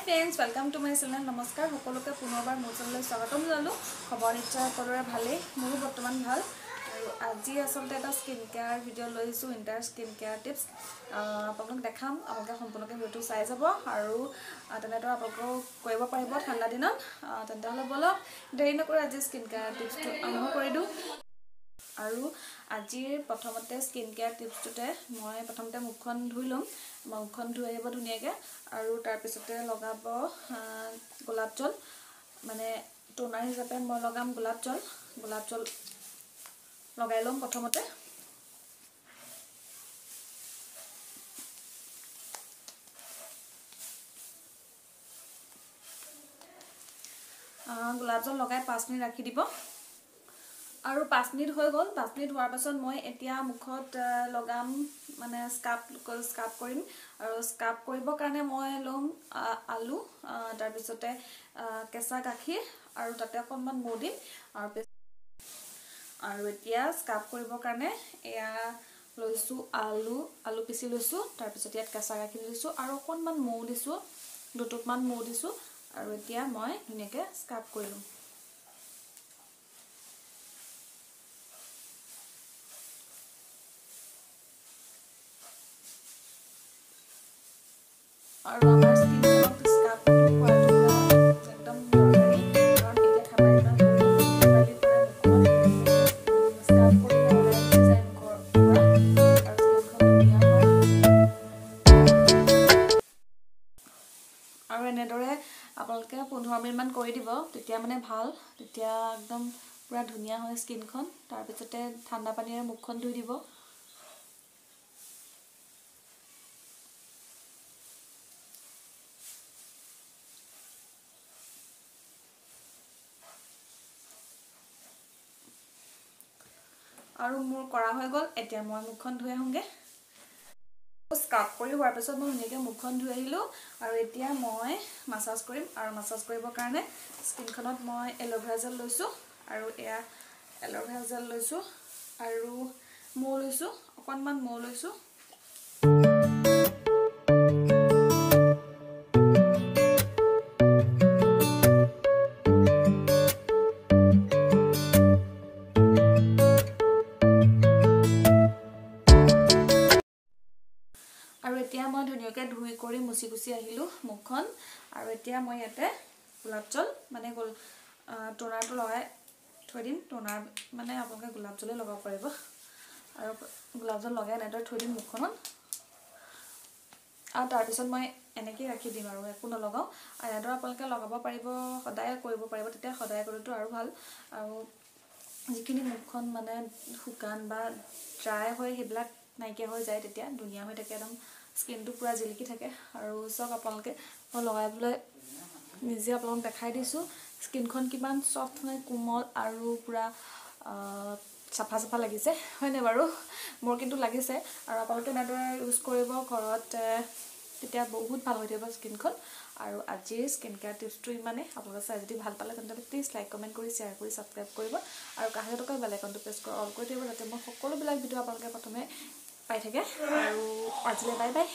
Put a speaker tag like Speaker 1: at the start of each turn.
Speaker 1: friends welcome to my channel नमस्कार সকলোকে পুনৰবাৰ মোৰ চেনেললৈ স্বাগতম জনালো খবৰ নিশ্চয় সকলোৰে ভালেই মোৰো বৰ্তমান ভাল আৰু আজি আসলতে এটা স্কিন কেয়াৰ ভিডিঅ' লৈছো ইন্টাৰ স্কিন কেয়াৰ টিপস আপোনাক দেখাম আপোনাক সম্পূৰ্ণকৈ ভিডিঅ'টো চাই যাব আৰু তেনেদৰে আপোনাক কৰিব পাৰিব ঠাণ্ডা দিনত তেন্তে হলে বলক দেৰি নকৰি আজি স্কিন কেয়াৰ টিপসটো আৰম্ভ কৰি দিও আৰু আজিৰ প্ৰথমতে স্কিন কেয়াৰ টিপসটোতে মই প্ৰথমতে মুখখন ধুই লম মুখখন ধুই আহিব ধুনিয়াকৈ আৰু তাৰ পিছতে লগাব গোলাপ জল মানে টোনাৰ হিচাপে মই লগাম গোলাপ জল লগাই লম প্ৰথমতে গোলাপ জল লগাই 5 মিনিট ৰাখি দিব আৰু 5 মিনিট হৈ গল 5 মিনিট হোৱাৰ পাছত মই এতিয়া মুখত লগাম মানে স্কাব কৰিম আৰু স্কাব কৰিবৰ কাৰণে মই লম আলু তাৰ পিছতে কেঁচা গাখীৰ আৰু তাতে অকণমান মৌ দিম আৰু এতিয়া স্কাব কৰিবৰ কাৰণে এয়া লৈছো আলু পিচি লৈছো তাৰ পিছত ইয়াত কেঁচা গাখীৰ লৈছো আৰু অকণমান মৌ দিছো দুটুকমান মৌ দিছো আৰু এতিয়া মই ধুনিয়াকৈ স্কাব কৰি লম আৰু আমাৰ স্কিনখনক স্কাব কৰাটো একদম দৰকাৰি কাৰণ এতিয়া ঠাণ্ডা দিনত স্কাব কৰিলে ওলাই যায় মুখৰ পৰা আৰু স্কিনখন ধুনীয়া হয় আৰু এনেদৰে আপোনালোকে 15 মিনিট মান কৰি দিব তেতিয়া মানে ভাল তেতিয়া একদম পুৰা ধুনীয়া হয় স্কিনখন তাৰ পিছতে ঠাণ্ডা পানীৰে মুখখন ধুই দিব আৰু মোৰ কৰা হৈ গল এতিয়া মই মুখখন ধুই আহোঁগে স্কাব কৰি হোৱাৰ পিছত মই ধুনীয়াকৈ মুখখন ধুই আহিলো আৰু এতিয়া মই মাসাজ কৰিম আৰু মাসাজ কৰিবৰ কাৰণে স্কিনখনত মই এল'ভেৰা জেল লৈছো আৰু এয়া এল'ভেৰা জেল লৈছো আৰু মৌ লৈছো অকণমান মৌ লৈছো আৰু এতিয়া মই ধুনিয়াকৈ ধুই কৰি মুছি গুছি আহিলো মুখখন আৰু এতিয়া মই ইয়াতে গোলাপ জল মানে টোনাৰটো লগাই থৈ দিম টোনাৰ মানে আপোনালোকে গোলাপ জলে লগাব পাৰিব আৰু গোলাপ জল লগাই এনেদৰে থৈ দিম মুখখনত আৰু তাৰ পিছত মই এনেকৈ ৰাখি দিম আৰু একো নলগাও আৰু এনেদৰে আপোনালোকে লগাব পাৰিব সদায় কৰিব পাৰিব তেতিয়া সদায় কৰিলেতো আৰু ভাল আৰু যিখিনি মুখখন মানে শুকান বা ড্ৰাই হয় সেইবিলাক নাইকিয়া হৈ যায় তেতিয়া ধুনীয়া হৈ থাকে একদম স্কিনটো পুৰা জিলিকি থাকে আৰু সব আপোনালোকে মই লগাইবলৈ নিজে আপোনালোকক দেখাই দিছো স্কিনখন কিমান সফ্ট হয় কোমল আৰু পুৰা চাফা লাগিছে হয়নে বাৰু মোৰ কিন্তু লাগিছে আৰু আপোনালোকে এনেদৰে ইউজ কৰিব ঘৰত তেতিয়া বহুত ভাল হৈ থাকিব স্কিনখন আৰু আজিৰ স্কিন কেয়াৰ টিপছটো ইমানে আপোনালোকে চাই যদি ভাল পালে তেন্তে প্লিজ লাইক কমেন্ট কৰি শ্বেয়াৰ কৰি সাবস্ক্ৰাইব কৰিব আৰু কাষতে থকা বেল আইকনটো প্ৰেছ কৰি অল কৰি দিব যাতে মই সকলোবিলাক ভিডিঅ' আপোনালোকে প্ৰথমে পাই থাকে আৰু আজিলৈ বাই বাই